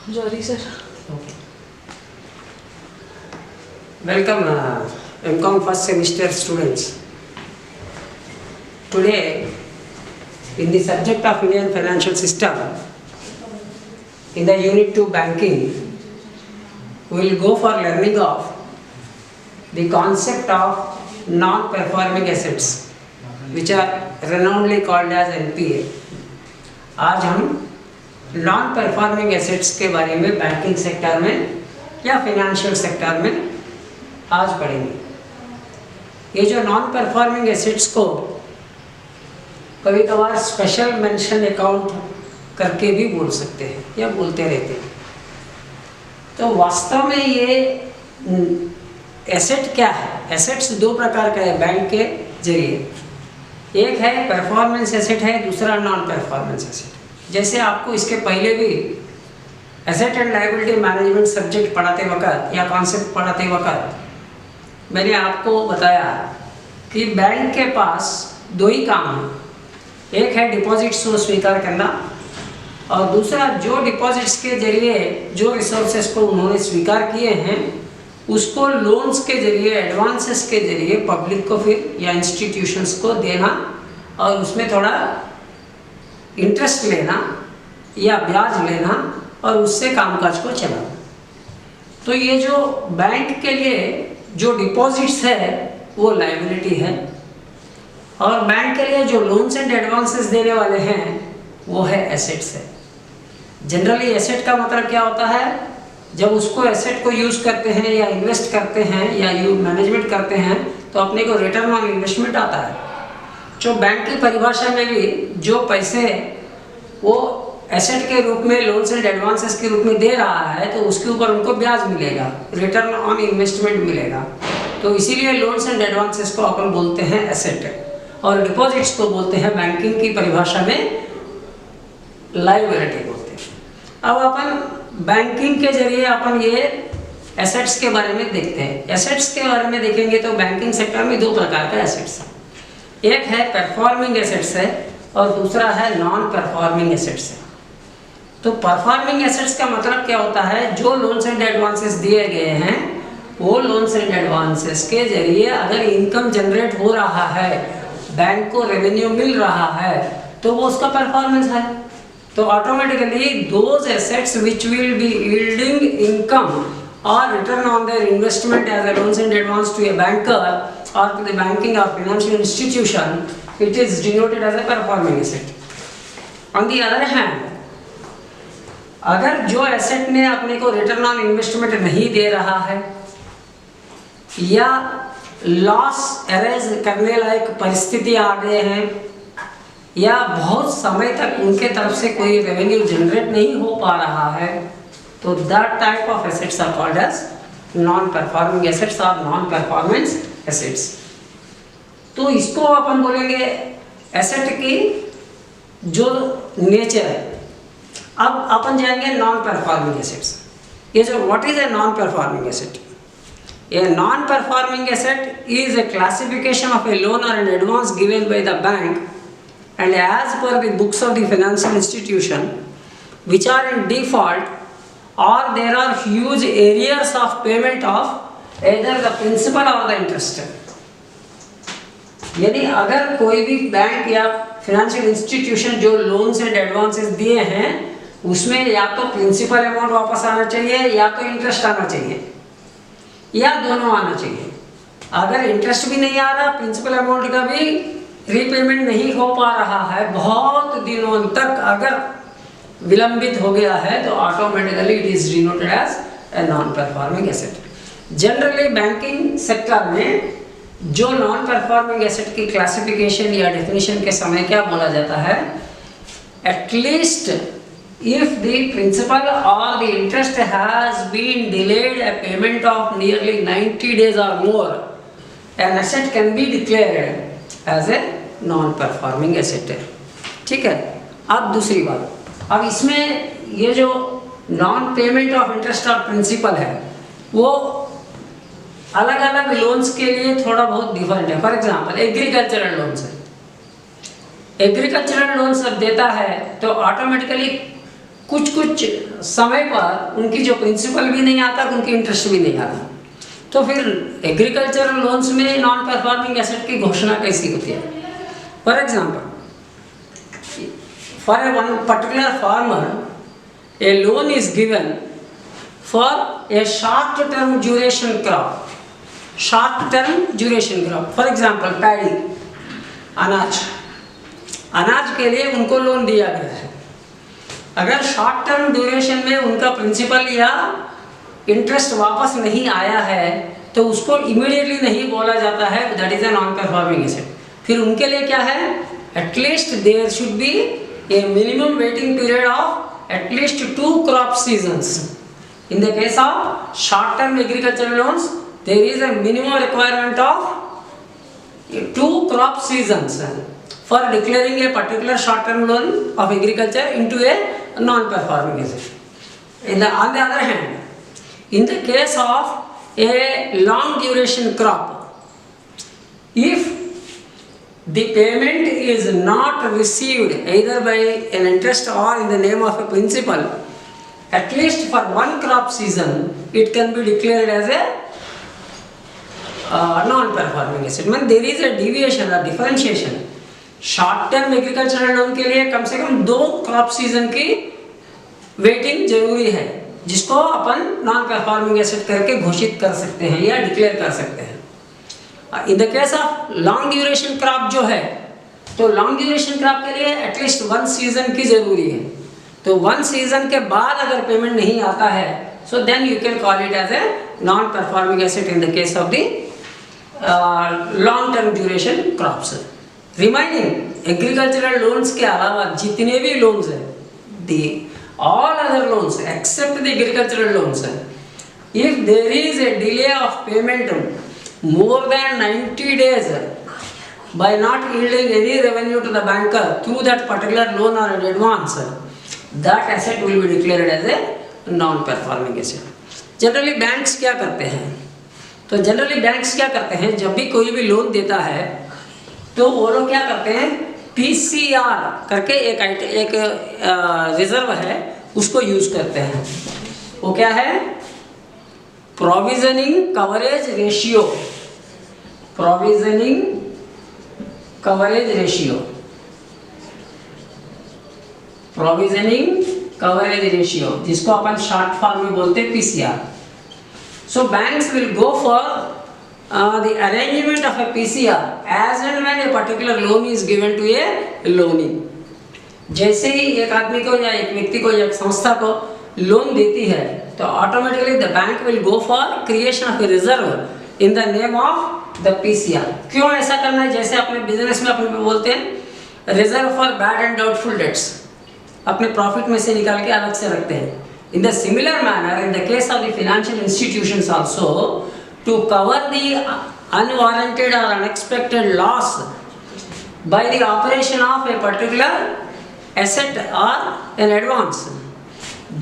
Sorry, sir. Welcome, MCOM first semester students. Today, in the subject of Indian financial system, in the Unit 2 Banking, we will go for learning of the concept of non-performing assets, which are renownedly called as NPA. आज हम non performing assets के बारे में banking sector में या financial sector में आज पढ़ेंगे। ये जो नॉन परफॉर्मिंग एसेट्स को कभी कभार स्पेशल मेंशन अकाउंट करके भी बोल सकते हैं या बोलते रहते हैं। तो वास्तव में ये एसेट क्या है? एसेट्स दो प्रकार का है बैंक के जरिए। एक है परफॉर्मेंस एसेट है, दूसरा नॉन परफॉर्मेंस एसेट। जैसे आपको इसके पहले भी asset and liability management subject पढ़ाते वक्त या कॉन्सेप्ट पढ़ाते वक्त मैंने आपको बताया कि बैंक के पास दो ही काम हैं। एक है डिपॉजिट्स को स्वीकार करना और दूसरा जो डिपॉजिट्स के जरिए जो रिसोर्सेज को उन्होंने स्वीकार किए हैं उसको लोन्स के जरिए, एडवांसेस के जरिए पब्लिक को फिर या इंस्टीट्यूशंस को देना और उसमें थोड़ा इंटरेस्ट लेना या ब्याज लेना और उससे कामकाज को चलाना। तो ये जो बैंक के लिए जो डिपॉजिट्स है वो लायबिलिटी है और बैंक के लिए जो लोन्स एंड एडवांसेस देने वाले हैं वो है एसेट्स है। जनरली एसेट का मतलब क्या होता है? जब उसको एसेट को यूज़ करते हैं या इन्वेस्ट करते हैं या मैनेजमेंट करते हैं तो अपने को रिटर्न ऑन इन्वेस्टमेंट आता है। जो बैंक की परिभाषा में भी जो पैसे वो एसेट के रूप में लोन्स एंड एडवांसेस के रूप में दे रहा है तो उसके ऊपर उनको ब्याज मिलेगा, रिटर्न ऑन इन्वेस्टमेंट मिलेगा। तो इसीलिए लोन्स एंड एडवांसेस को अपन बोलते हैं एसेट और डिपॉजिट्स को बोलते हैं बैंकिंग की परिभाषा में लायबिलिटी बोलते हैं। अब अपन बैंकिंग के जरिए अपन ये एसेट्स के बारे में देखते हैं। एसेट्स के बारे में देखेंगे तो बैंकिंग सेक्टर में दो प्रकार का एसेट्स है। एक है परफॉर्मिंग एसेट्स है और दूसरा है नॉन परफॉर्मिंग एसेट्स है। तो परफॉर्मिंग एसेट्स का मतलब क्या होता है? जो लोन्स एंड एडवांसेस दिए गए हैं वो लोन्स एंड एडवांसेस के जरिए अगर इनकम जनरेट हो रहा है, बैंक को रेवेन्यू मिल रहा है तो वो उसका परफॉर्मेंस है। तो automatically those assets which will be yielding income or return on their investment as a loans and advance to a banker or to the banking or financial institution, it is denoted as a performing asset. On the other hand, अगर जो asset ने अपने को return on investment नहीं दे रहा है या loss arrays करने लायक परिस्थिति आ गए हैं या बहुत समय तक उनके तरफ से कोई रेवेन्यू जनरेट नहीं हो पा रहा है तो that type of assets are called as non-performing assets or non-performance assets. तो इसको अपन बोलेंगे एसेट की जो नेचर है। अब अपन जाएंगे नॉन परफॉर्मिंग एसेट्स। ये जो what is a non performing asset? A non performing asset is a classification of a loan और an advance given by the bank and as per the books of the financial institution which are in default or there are huge arrears of payment of either the principal or the interest. यानी अगर कोई भी bank या financial institution जो loans and advances दिए हैं उसमें या तो प्रिंसिपल अमाउंट वापस आना चाहिए या तो इंटरेस्ट आना चाहिए या दोनों आना चाहिए। अगर इंटरेस्ट भी नहीं आ रहा, प्रिंसिपल अमाउंट का भी रीपेमेंट नहीं हो पा रहा है, बहुत दिनों तक अगर विलंबित हो गया है तो automatically it is denoted as a non performing asset. Generally banking sector में जो नॉन परफॉर्मिंग एसेट की क्लासिफिकेशन या डेफिनेशन के समय क्या बोला जाता है? एटलीस्ट इफ द प्रिंसिपल और the interest has been delayed a payment of nearly 90 days और मोर, an asset can be declared as a non performing asset. ठीक है। अब दूसरी बात, अब इसमें ये जो नॉन पेमेंट ऑफ इंटरेस्ट और प्रिंसिपल है वो अलग अलग लोन्स के लिए थोड़ा बहुत डिफरेंट है। फॉर एग्जांपल एग्रीकल्चरल लोन्स है, एग्रीकल्चरल लोन सब देता है तो ऑटोमेटिकली कुछ कुछ समय पर उनकी जो प्रिंसिपल भी नहीं आता, उनकी इंटरेस्ट भी नहीं आता, तो फिर एग्रीकल्चरल लोन्स में नॉन परफॉर्मिंग एसेट की घोषणा कैसी होती है? For example, for one particular farmer A loan is given for a short term duration crop, short term duration crop, for example paddy, अनाज, अनाज के लिए उनको लोन दिया गया है। अगर शॉर्ट टर्म ड्यूरेशन में उनका प्रिंसिपल या इंटरेस्ट वापस नहीं आया है तो उसको इमीडिएटली नहीं बोला जाता है that is a non performing asset. फिर उनके लिए क्या है, at least there should be a minimum waiting period of at least 2 crop seasons. In the case of short term agricultural loans there is a minimum requirement of 2 crop seasons for declaring a particular short term loan of agriculture into a non performing asset. On the other hand, in the case of a long duration crop, if the payment is not received either by an interest or in the name of a principal, at least for one crop season, it can be declared as a non performing asset. I mean, there is a deviation or differentiation. Short term agricultural loan के लिए कम से कम 2 crop season की waiting जरूरी है, जिसको अपन non performing asset करके घोषित कर सकते हैं या डिक्लेयर कर सकते हैं। इन the case of long duration crop जो है, तो लॉन्ग ड्यूरेशन क्रॉप के लिए एटलीस्ट 1 सीजन की जरूरी है। तो 1 सीजन के बाद अगर पेमेंट नहीं आता है, so then you can call it as a non performing asset in the case of the long term duration crops. Remaining agricultural loans के अलावा जितने भी लोन्स हैं, the all other loans except the agricultural loans, if there is a delay of payment more than 90 days by not yielding any revenue to the banker through that particular loan or advance, that asset will be declared as a non-performing asset. Generally banks क्या करते हैं, तो generally banks क्या करते हैं, जब भी कोई भी लोन देता है तो वो लोग क्या करते हैं, PCR करके एक रिजर्व है उसको यूज करते हैं। वो क्या है, provisioning coverage ratio, provisioning coverage ratio, provisioning coverage ratio, जिसको अपन शॉर्ट फॉर्म में बोलते हैं PCR. So banks will go for the arrangement of a PCR as and when a particular loan is given to a loanee. जैसे ही एक आदमी को या एक व्यक्ति को या एक संस्था को लोन देती है तो automatically the bank will go for creation of a reserve in the name of the PCR. क्यों ऐसा करना है, जैसे अपने बिजनेस में अपन बोलते हैं reserve for bad and doubtful debts, अपने प्रॉफिट में से निकाल के अलग से रखते हैं। In the similar manner in the case of the financial institutions also, to cover the unwarranted or unexpected loss by the operation of a particular asset or an advance,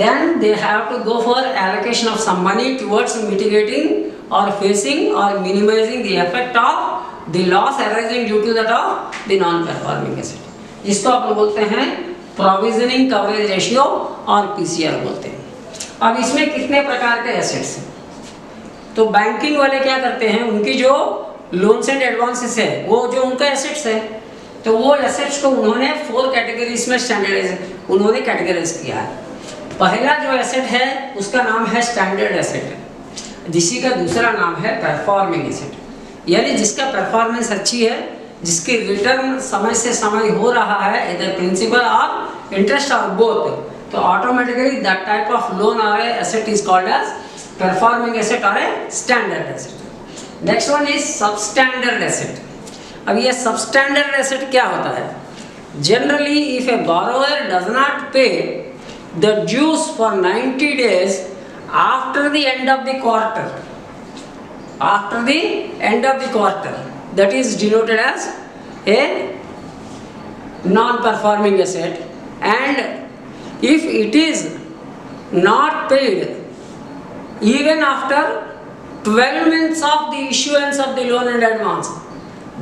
then they have to go for allocation of some money towards mitigating or facing or minimizing the effect of the loss arising due to that of the non-performing asset, जिसको आप बोलते हैं provisioning coverage ratio और PCR बोलते हैं। अब इसमें कितने प्रकार के एसेट्स हैं, तो बैंकिंग वाले क्या करते हैं, उनकी जो लोन्स एंड एडवांसेस है वो जो उनका एसेट्स है, तो वो एसेट्स को उन्होंने 4 कैटेगरीज में उन्होंने कैटेगराइज किया है। पहला जो एसेट है उसका नाम है स्टैंडर्ड एसेट, जिसी का दूसरा नाम है परफॉर्मिंग एसेट, यानी जिसका परफॉर्मेंस अच्छी है, जिसकी रिटर्न समय से समय हो रहा है इधर प्रिंसिपल और इंटरेस्ट और बोथ, तो automatically that type of loan और asset is called as performing asset or a standard asset. Next one is substandard asset. अब ये substandard asset क्या होता है, generally if a borrower does not pay the dues for 90 days after the end of the quarter, after the end of the quarter, that is denoted as a non-performing asset, and if it is not paid even after 12 months of the issuance of the loan and advance,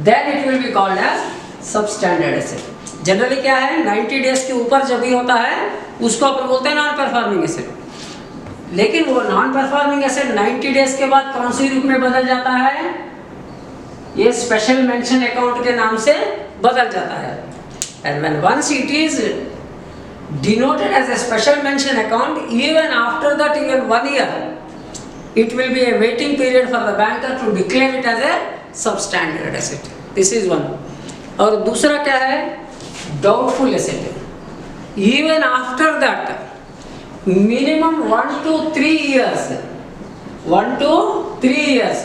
then it will be called as substandard asset. Generally क्या है 90 days के ऊपर जब भी होता है उसको अपन बोलते हैं नॉन परफॉर्मिंग एसेट। लेकिन वो नॉन परफॉर्मिंग एसेट 90 डेज के बाद कौन सी रूप में बदल जाता है? ये स्पेशल मेंशन अकाउंट के नाम से बदल जाता है। And when once it is denoted as a special mention account, even after that even 1 year, it will be a waiting period for the banker to declare it as a substandard asset. This is one. और दूसरा क्या है? Doubtful asset. Even after that, minimum 1 to 3 years, 1 to 3 years,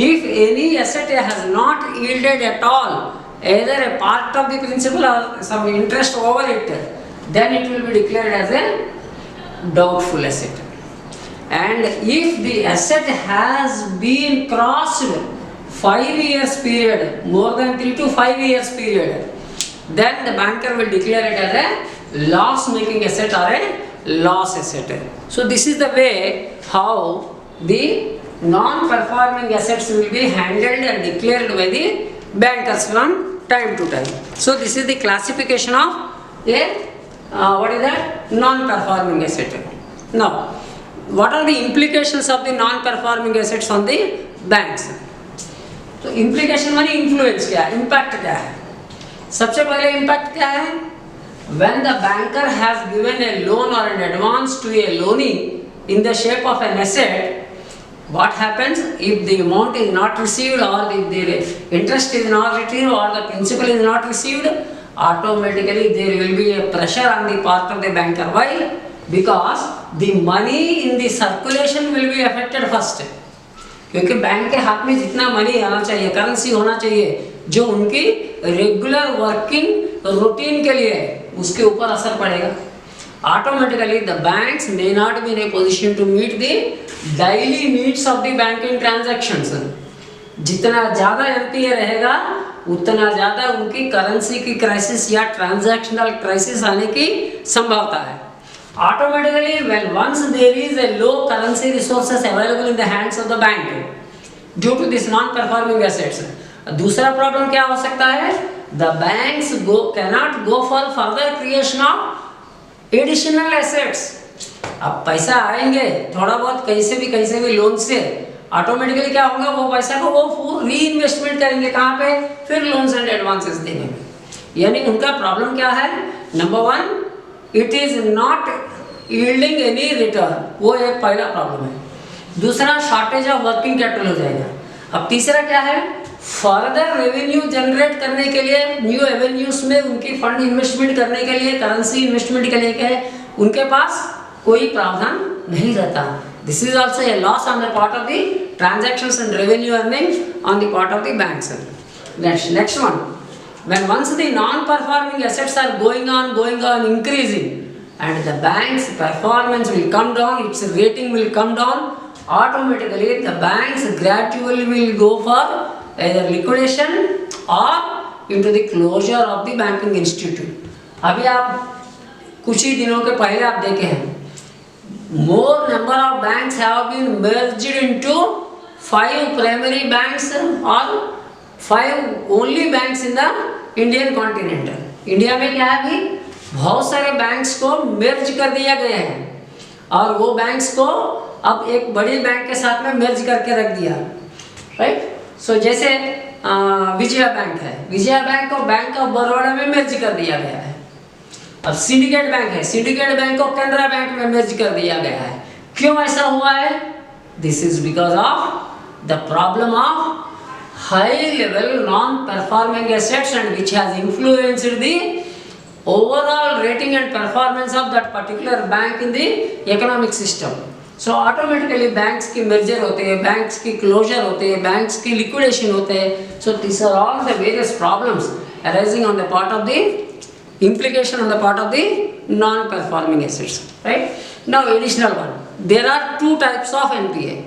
if any asset has not yielded at all, either a part of the principal or some interest over it, then it will be declared as a doubtful asset. And if the asset has been crossed 5 years period, more than 3 to 5 years period, then the banker will declare it as a loss making asset or a loss asset. So this is the way how the non-performing assets will be handled and declared by the bankers from time to time. So this is the classification of a what is that? Non-performing asset. Now, what are the implications of the non-performing assets on the banks? तो implication मानी influence क्या है, impact क्या है? सबसे पहले impact क्या है? When the banker has given a loan or an advance to a loanee in the shape of an asset, what happens if the amount is not received or if the interest is not received or the principal is not received? Automatically there will be a pressure on the part of the banker. Why? Because the money in the circulation will be affected first. क्योंकि bank के हाथ में जितना money आना चाहिए, currency होना चाहिए जो उनकी रेगुलर वर्किंग रूटीन के लिए है, उसके ऊपर असर पड़ेगा. Automatically the banks may not be in a position to meet the daily needs of the banking transactions. जितना ज़्यादा NPA रहेगा उतना ज़्यादा उनकी करेंसी की क्राइसिस या ट्रांजैक्शनल क्राइसिस आने की संभावना है. Automatically, when once there is a low currency resources available in the hands of the bank due to this non-performing assets, दूसरा प्रॉब्लम क्या हो सकता है? The banks cannot go for further creation of additional assets. अब पैसा आएंगे थोड़ा बहुत कैसे भी लोन से, ऑटोमेटिकली क्या होगा, वो पैसा को वो री इन्वेस्टमेंट करेंगे कहाँ पे? फिर लोन्स एंड एडवांसेस देने में. यानी उनका प्रॉब्लम क्या है? Number 1, it is not yielding any return, वो एक पहला प्रॉब्लम है. दूसरा, शॉर्टेज ऑफ वर्किंग कैपिटल हो जाएगा. अब तीसरा क्या है? फर्दर रेवेन्यू जनरेट करने के लिए, न्यू एवेन्यूज में उनकी फंड इन्वेस्टमेंट करने के लिए, करेंसी इन्वेस्टमेंट के लिए उनके पास कोई प्रावधान नहीं रहता. This is also a loss on the part of the transactions and revenue earning on the part of the banks. Next one, when once the non-performing assets are going on increasing and the bank's performance will come down, its rating will come down, automatically the banks gradually will go for either liquidation or into the closure of the banking institute. अभी आप कुछ ही दिनों के पहले आप देखे हैं, more number of banks have been merged into 5 primary banks or 5 only banks in the Indian continent. India में क्या है अभी? बहुत सारे बैंक्स को मेर्ज कर दिया गया है और वो बैंक्स को अब एक बड़ी बैंक के साथ में मेर्ज करके रख दिया, राइट. सो जैसे विजया बैंक है, विजया बैंक को बैंक ऑफ बड़ौदा में मेर्ज कर दिया गया है. अब सिंडिकेट बैंक है, सिंडिकेट बैंक को कैनरा बैंक में मेर्ज कर दिया गया है. क्यों ऐसा हुआ है? This is because of the problem of high level non-performing assets and which has influenced the overall rating and performance of that particular bank in the economic system. So automatically banks की merger होते हैं, banks की closure होते हैं, banks की liquidation होते हैं. So these are all the various problems arising on the part of the implication on the part of the non-performing assets, right? Now additional one, there are 2 types of NPA.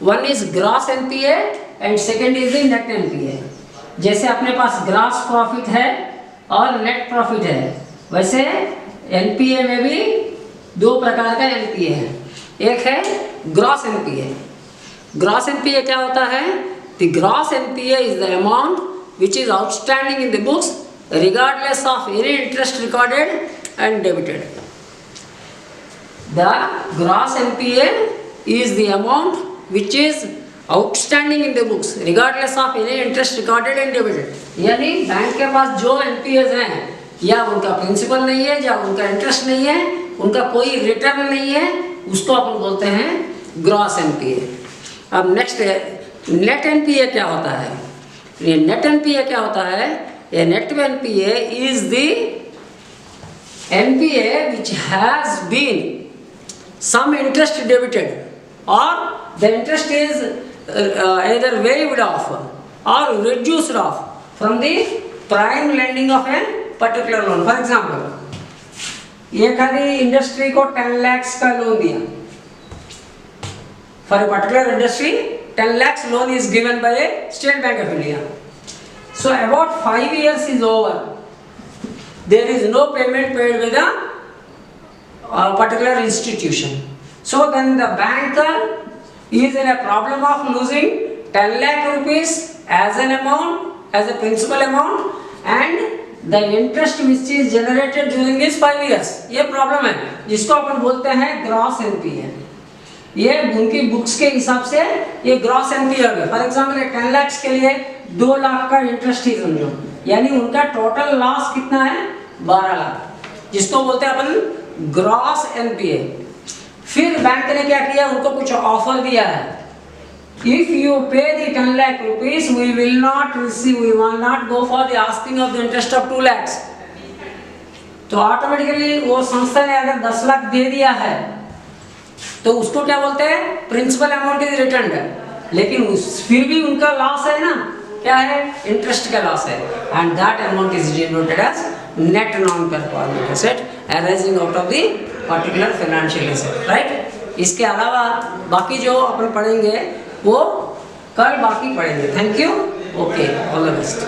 One is gross NPA and second is the net NPA. जैसे अपने पास gross profit है और net profit है, वैसे NPA में भी 2 प्रकार का NPA है. एक है ग्रॉस NPA. ग्रॉस NPA क्या होता है? The gross NPA is the amount which is outstanding in the books regardless of any interest recorded and debited. The gross NPA is the amount which is outstanding in the books regardless of any interest recorded and debited. यानी bank के पास जो NPAs हैं, या उनका principal नहीं है, या उनका इंटरेस्ट नहीं है, उनका कोई रिटर्न नहीं है, उसको अपन बोलते हैं ग्रॉस NPA. अब नेक्स्ट नेट NPA क्या होता है? ये नेट NPA क्या होता है? ये net NPA is the NPA which has been some interest debited or the interest is either waived off or reduced off from the prime lending of a particular loan. For example, एक आदमी industry को 10 lakhs का loan दिया. For a particular industry, 10 lakhs loan is given by a State Bank of India. So about 5 years is over. There is no payment paid by the particular institution. So then the banker is in a problem of losing 10 lakh rupees as an amount, as a principal amount, and the interest which is generated during these 5 years. ये problem है जिसको अपन बोलते हैं gross NPA. ये उनकी books के हिसाब से ये ग्रॉस NPA हो गया. फॉर एग्जाम्पल 10 lakhs के लिए 2 लाख का इंटरेस्ट ही समझो, यानी उनका टोटल लॉस कितना है? 12 लाख, जिसको बोलते हैं अपन ग्रॉस NPA. फिर बैंक ने क्या किया? उनको कुछ ऑफर दिया है. If you pay the 10 lakh rupees, we will not receive, we will not go for the asking of the interest of 2 lakhs. तो ऑटोमेटिकली वो संस्था ने अगर 10 लाख दे दिया है तो उसको क्या बोलते हैं? प्रिंसिपल अमाउंट इज रिटर्न्ड है, लेकिन फिर भी उनका लॉस है ना, क्या है? इंटरेस्ट का लॉस है. And that amount is denoted as net non performing asset arising out of the particular financial asset. Right. इसके अलावा बाकी जो अपन पढ़ेंगे वो कल बाकी पढ़ेंगे. Thank you. Okay, all the best.